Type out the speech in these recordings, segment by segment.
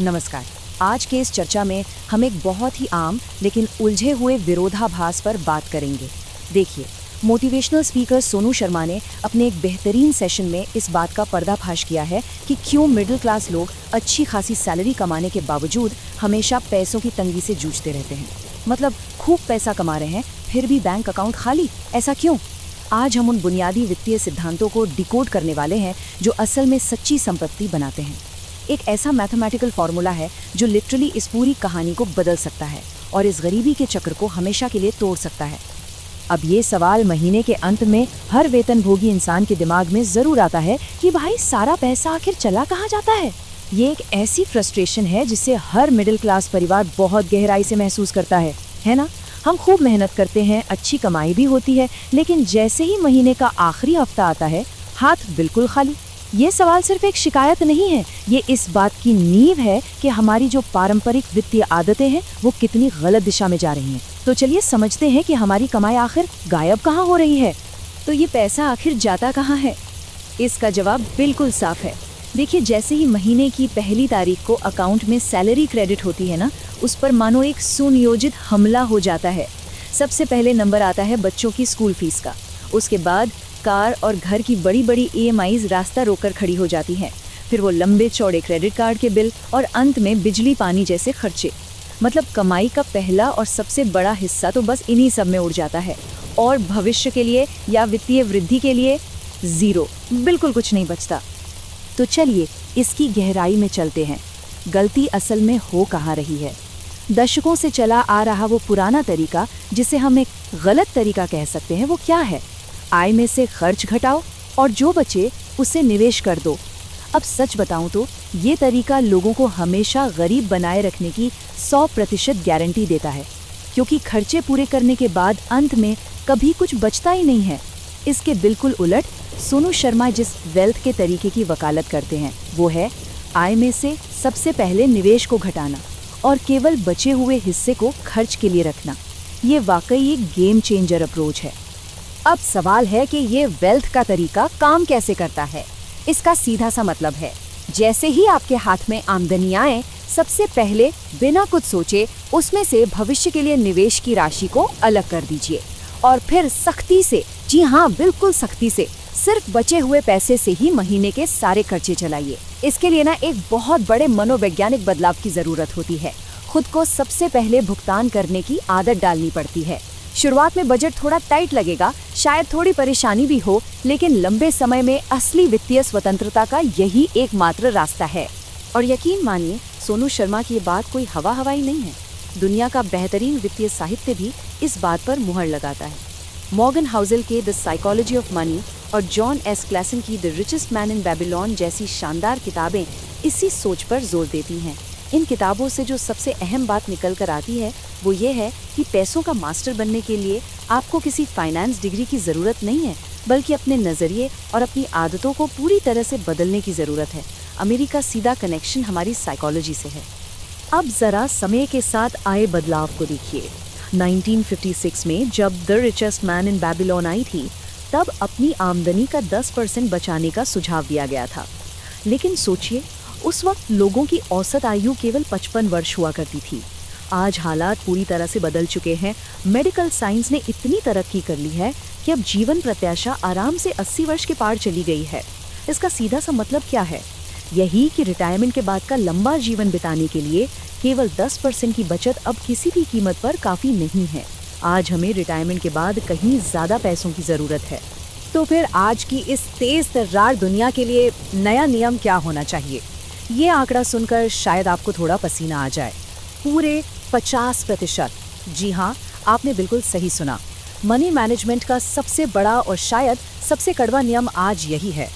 नमस्कार। आज के इस चर्चा में हम एक बहुत ही आम लेकिन उलझे हुए विरोधाभास पर बात करेंगे। देखिए, मोटिवेशनल स्पीकर सोनू शर्मा ने अपने एक बेहतरीन सेशन में इस बात का पर्दाफाश किया है कि क्यों मिडिल क्लास लोग अच्छी खासी सैलरी कमाने के बावजूद हमेशा पैसों की तंगी से जूझते रहते हैं। मतलब खूब पैसा कमा रहे हैं फिर भी बैंक अकाउंट खाली, ऐसा क्यों? आज हम उन बुनियादी वित्तीय सिद्धांतों को डिकोड करने वाले हैं जो असल में सच्ची संपत्ति बनाते हैं। एक ऐसा मैथमेटिकल फॉर्मूला है जो लिटरली इस पूरी कहानी को बदल सकता है और इस गरीबी के चक्र को हमेशा के लिए तोड़ सकता है। अब ये सवाल महीने के अंत में हर वेतनभोगी इंसान के दिमाग में जरूर आता है कि भाई सारा पैसा आखिर चला कहाँ जाता है। ये एक ऐसी फ्रस्ट्रेशन है जिसे हर मिडिल क्लास परिवार बहुत गहराई से महसूस करता है ना? हम खूब मेहनत करते हैं, अच्छी कमाई भी होती है, लेकिन जैसे ही महीने का आखिरी हफ्ता आता है हाथ बिल्कुल खाली। ये सवाल सिर्फ एक शिकायत नहीं है, ये इस बात की नींव है कि हमारी जो पारंपरिक वित्तीय आदतें हैं वो कितनी गलत दिशा में जा रही हैं। तो चलिए समझते हैं कि हमारी कमाई आखिर गायब कहाँ हो रही है। तो ये पैसा आखिर जाता कहाँ है? इसका जवाब बिल्कुल साफ है। देखिए, जैसे ही महीने की पहली तारीख को अकाउंट में सैलरी क्रेडिट होती है ना, उस पर मानो एक सुनियोजित हमला हो जाता है। सबसे पहले नंबर आता है बच्चों की स्कूल फीस का, उसके बाद कार और घर की बड़ी बड़ी EMIs रास्ता रोककर खड़ी हो जाती हैं। फिर वो लंबे चौड़े क्रेडिट कार्ड के बिल और अंत में बिजली पानी जैसे खर्चे। मतलब कमाई का पहला और सबसे बड़ा हिस्सा तो बस इन्हीं सब में उड़ जाता है और भविष्य के लिए या वित्तीय वृद्धि के लिए जीरो, बिल्कुल कुछ नहीं बचता। तो चलिए इसकी गहराई में चलते हैं। गलती असल में हो कहाँ रही है? दशकों से चला आ रहा वो पुराना तरीका जिसे हम एक गलत तरीका कह सकते हैं, वो क्या है? आय में से खर्च घटाओ और जो बचे उसे निवेश कर दो। अब सच बताऊं तो ये तरीका लोगों को हमेशा गरीब बनाए रखने की 100% गारंटी देता है, क्योंकि खर्चे पूरे करने के बाद अंत में कभी कुछ बचता ही नहीं है। इसके बिल्कुल उलट सोनू शर्मा जिस वेल्थ के तरीके की वकालत करते हैं वो है आय में से सबसे पहले निवेश को घटाना और केवल बचे हुए हिस्से को खर्च के लिए रखना। ये वाकई एक गेम चेंजर अप्रोच है। अब सवाल है कि ये वेल्थ का तरीका काम कैसे करता है। इसका सीधा सा मतलब है, जैसे ही आपके हाथ में आमदनी आए, सबसे पहले बिना कुछ सोचे उसमें से भविष्य के लिए निवेश की राशि को अलग कर दीजिए और फिर सख्ती से, जी हाँ बिल्कुल सख्ती से, सिर्फ बचे हुए पैसे से ही महीने के सारे खर्चे चलाइए। इसके लिए ना एक बहुत बड़े मनोवैज्ञानिक बदलाव की जरूरत होती है। खुद को सबसे पहले भुगतान करने की आदत डालनी पड़ती है। शुरुआत में बजट थोड़ा टाइट लगेगा, शायद थोड़ी परेशानी भी हो, लेकिन लंबे समय में असली वित्तीय स्वतंत्रता का यही एकमात्र रास्ता है। और यकीन मानिए, सोनू शर्मा की ये बात कोई हवाई नहीं है। दुनिया का बेहतरीन वित्तीय साहित्य भी इस बात पर मुहर लगाता है। मॉर्गन हाउसेल के द साइकोलॉजी ऑफ मनी और जॉन एस क्लेसन की the richest man in Babylon जैसी शानदार किताबें इसी सोच पर जोर देती हैं। इन किताबों से जो सबसे अहम बात निकल कर आती है वो ये है कि पैसों का मास्टर बनने के लिए आपको किसी फाइनेंस डिग्री की ज़रूरत नहीं है, बल्कि अपने नज़रिए और अपनी आदतों को पूरी तरह से बदलने की ज़रूरत है। अमेरिका सीधा कनेक्शन हमारी साइकोलॉजी से है। अब ज़रा समय के साथ आए बदलाव को देखिए। 1956 में जब the richest man in Babylon आई थी, तब अपनी आमदनी का 10% बचाने का सुझाव दिया गया था। लेकिन सोचिए, उस वक्त लोगों की औसत आयु केवल 55 वर्ष हुआ करती थी। आज हालात पूरी तरह से बदल चुके हैं। मेडिकल साइंस ने इतनी तरक्की कर ली है कि अब जीवन प्रत्याशा आराम से 80 वर्ष के पार चली गई है। इसका सीधा सा मतलब क्या है? यही कि रिटायरमेंट के बाद का लंबा जीवन बिताने के लिए केवल 10% की बचत अब किसी भी कीमत पर काफ़ी नहीं है। आज हमें रिटायरमेंट के बाद कहीं ज़्यादा पैसों की ज़रूरत है। तो फिर आज की इस तेज़ तर्रार दुनिया के लिए नया नियम क्या होना चाहिए? ये आंकड़ा सुनकर शायद आपको थोड़ा पसीना आ जाए। पूरे 50%। जी हाँ, आपने बिल्कुल सही सुना। मनी मैनेजमेंट का सबसे बड़ा और शायद सबसे कड़वा नियम आज यही है।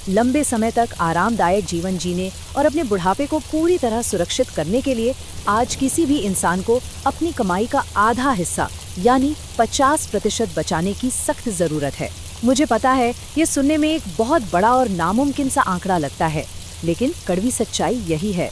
लंबे समय तक आरामदायक जीवन जीने और अपने बुढ़ापे को पूरी तरह सुरक्षित करने के लिए आज किसी भी इंसान को अपनी कमाई का आधा हिस्सा यानी 50% बचाने की सख्त ज़रूरत है। मुझे पता है ये सुनने में एक बहुत बड़ा और नामुमकिन सा आंकड़ा लगता है, लेकिन कड़वी सच्चाई यही है।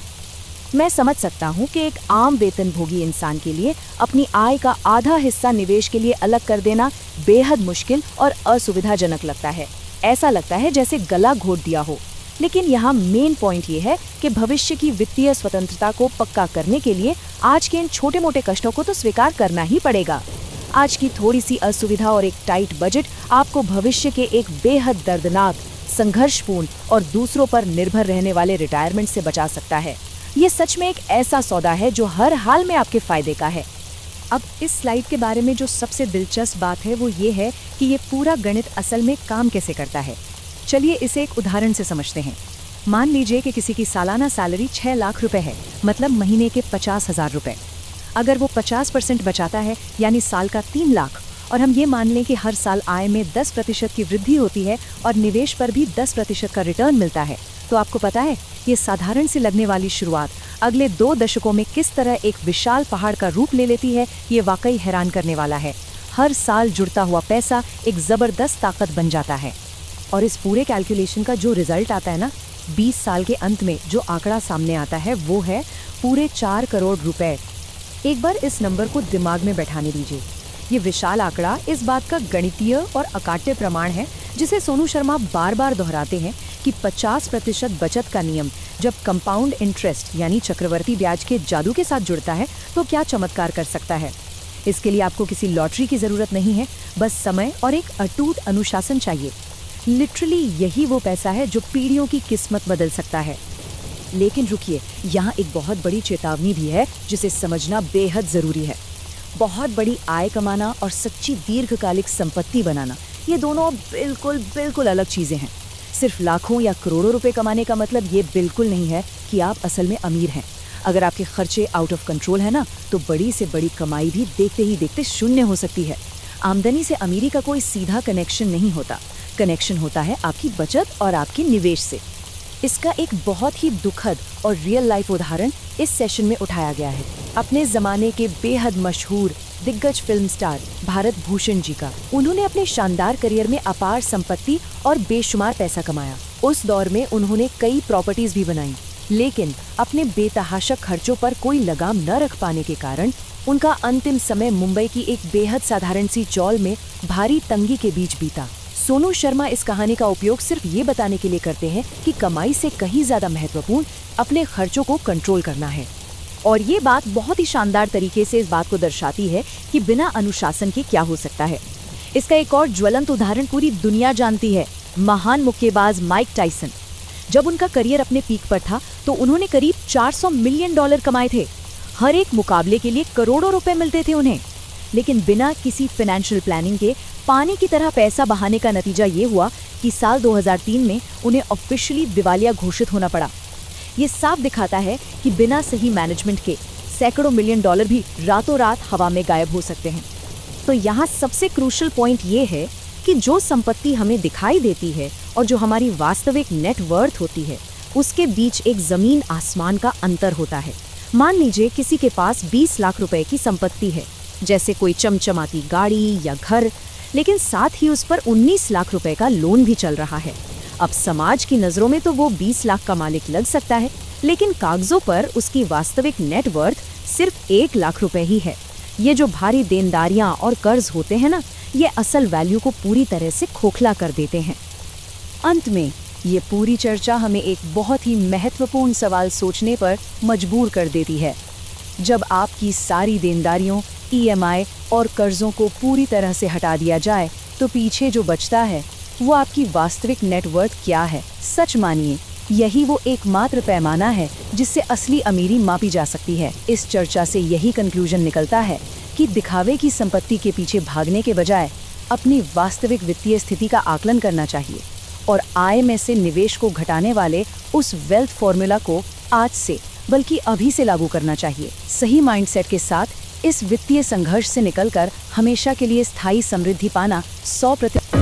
मैं समझ सकता हूँ कि एक आम वेतनभोगी इंसान के लिए अपनी आय का आधा हिस्सा निवेश के लिए अलग कर देना बेहद मुश्किल और असुविधाजनक लगता है। ऐसा लगता है जैसे गला घोट दिया हो। लेकिन यहाँ मेन पॉइंट ये है कि भविष्य की वित्तीय स्वतंत्रता को पक्का करने के लिए आज के इन छोटे मोटे कष्टों को तो स्वीकार करना ही पड़ेगा। आज की थोड़ी सी असुविधा और एक टाइट बजट आपको भविष्य के एक बेहद दर्दनाक, संघर्षपूर्ण और दूसरों पर निर्भर रहने वाले रिटायरमेंट से बचा सकता है। ये सच में एक ऐसा सौदा है जो हर हाल में आपके फायदे का है। अब इस स्लाइड के बारे में जो सबसे दिलचस्प बात है वो ये है कि ये पूरा गणित असल में काम कैसे करता है। चलिए इसे एक उदाहरण से समझते हैं। मान लीजिए कि किसी की सालाना सैलरी 6 लाख रुपए है, मतलब महीने के 50,000 रुपए। अगर वो 50% बचाता है यानी साल का 3 लाख, और हम ये मान लें कि हर साल आय में 10% की वृद्धि होती है और निवेश पर भी 10% का रिटर्न मिलता है, तो आपको पता है ये साधारण सी लगने वाली शुरुआत अगले 2 दशकों में किस तरह एक विशाल पहाड़ का रूप ले लेती है। ये वाकई हैरान करने वाला है। हर साल जुड़ता हुआ पैसा एक जबरदस्त ताकत बन जाता है। और इस पूरे कैलकुलेशन का जो रिजल्ट आता है ना, 20 साल के अंत में जो आंकड़ा सामने आता है वो है पूरे 4 करोड़ रुपए। एक बार इस नंबर को दिमाग में बैठाने दीजिए। ये विशाल आंकड़ा इस बात का गणितीय और अकाट्य प्रमाण है जिसे सोनू शर्मा बार बार दोहराते हैं कि 50% बचत का नियम जब कंपाउंड इंटरेस्ट यानी चक्रवर्ती ब्याज के जादू के साथ जुड़ता है तो क्या चमत्कार कर सकता है। इसके लिए आपको किसी लॉटरी की जरूरत नहीं है, बस समय और एक अटूट अनुशासन चाहिए। लिटरली यही वो पैसा है जो पीढ़ियों की किस्मत बदल सकता है। लेकिन रुकिए, यहाँ एक बहुत बड़ी चेतावनी भी है जिसे समझना बेहद जरूरी है। बहुत बड़ी आय कमाना और सच्ची दीर्घकालिक संपत्ति बनाना, ये दोनों बिल्कुल अलग चीजें हैं। सिर्फ लाखों या करोड़ों रुपए कमाने का मतलब ये बिल्कुल नहीं है कि आप असल में अमीर हैं। अगर आपके खर्चे आउट ऑफ कंट्रोल है ना, तो बड़ी से बड़ी कमाई भी देखते ही देखते शून्य हो सकती है। आमदनी से अमीरी का कोई सीधा कनेक्शन नहीं होता। कनेक्शन होता है आपकी बचत और आपके निवेश से। इसका एक बहुत ही दुखद और रियल लाइफ उदाहरण इस सेशन में उठाया गया है, अपने जमाने के बेहद मशहूर दिग्गज फिल्म स्टार भारत भूषण जी का। उन्होंने अपने शानदार करियर में अपार संपत्ति और बेशुमार पैसा कमाया। उस दौर में उन्होंने कई प्रॉपर्टीज भी बनाई, लेकिन अपने बेतहाशा खर्चों पर कोई लगाम न रख पाने के कारण उनका अंतिम समय मुंबई की एक बेहद साधारण सी चौल में भारी तंगी के बीच बीता। सोनू शर्मा इस कहानी का उपयोग सिर्फ ये बताने के लिए करते हैं कि कमाई से कहीं ज्यादा महत्वपूर्ण अपने खर्चों को कंट्रोल करना है। और ये बात बहुत ही शानदार तरीके से इस बात को दर्शाती है कि बिना अनुशासन के क्या हो सकता है। इसका एक और ज्वलंत उदाहरण पूरी दुनिया जानती है, महान मुक्केबाज माइक टायसन। जब उनका करियर अपने पीक पर था तो उन्होंने करीब $400 मिलियन कमाए थे। हर एक मुकाबले के लिए करोड़ों रुपए मिलते थे उन्हें। लेकिन बिना किसी फाइनेंशियल प्लानिंग के पानी की तरह पैसा बहाने का नतीजा ये हुआ कि साल 2003 में उन्हें ऑफिशियली दिवालिया घोषित होना पड़ा। ये साफ दिखाता है कि बिना सही मैनेजमेंट के सैकड़ों मिलियन डॉलर भी रातों रात हवा में गायब हो सकते हैं। तो यहाँ सबसे क्रूशियल पॉइंट ये है कि जो संपत्ति हमें दिखाई देती है और जो हमारी वास्तविक नेट वर्थ होती है, उसके बीच एक जमीन आसमान का अंतर होता है। मान लीजिए किसी के पास 20 लाख रुपए की संपत्ति है, जैसे कोई चमचमाती गाड़ी या घर, लेकिन साथ ही उस पर 19 लाख रुपए का लोन भी चल रहा है। अब समाज की नजरों में तो वो 20 लाख का मालिक लग सकता है, लेकिन कागजों पर उसकी वास्तविक नेट वर्थ सिर्फ 1 लाख रुपए ही है। ये जो भारी देनदारियां और कर्ज होते हैं ना, ये असल वैल्यू को पूरी तरह से खोखला कर देते हैं। अंत में ये पूरी चर्चा हमें एक बहुत ही महत्वपूर्ण सवाल सोचने पर मजबूर कर देती है। जब आपकी सारी देनदारियों, EMI और कर्जों को पूरी तरह से हटा दिया जाए तो पीछे जो बचता है वो आपकी वास्तविक नेटवर्थ क्या है। सच मानिए, यही वो एकमात्र पैमाना है जिससे असली अमीरी मापी जा सकती है। इस चर्चा से यही कंक्लूजन निकलता है कि दिखावे की संपत्ति के पीछे भागने के बजाय अपनी वास्तविक वित्तीय स्थिति का आकलन करना चाहिए और आय में से निवेश को घटाने वाले उस वेल्थ फॉर्मूला को आज से बल्कि अभी से लागू करना चाहिए। सही माइंडसेट के साथ इस वित्तीय संघर्ष से निकलकर हमेशा के लिए स्थायी समृद्धि पाना 100%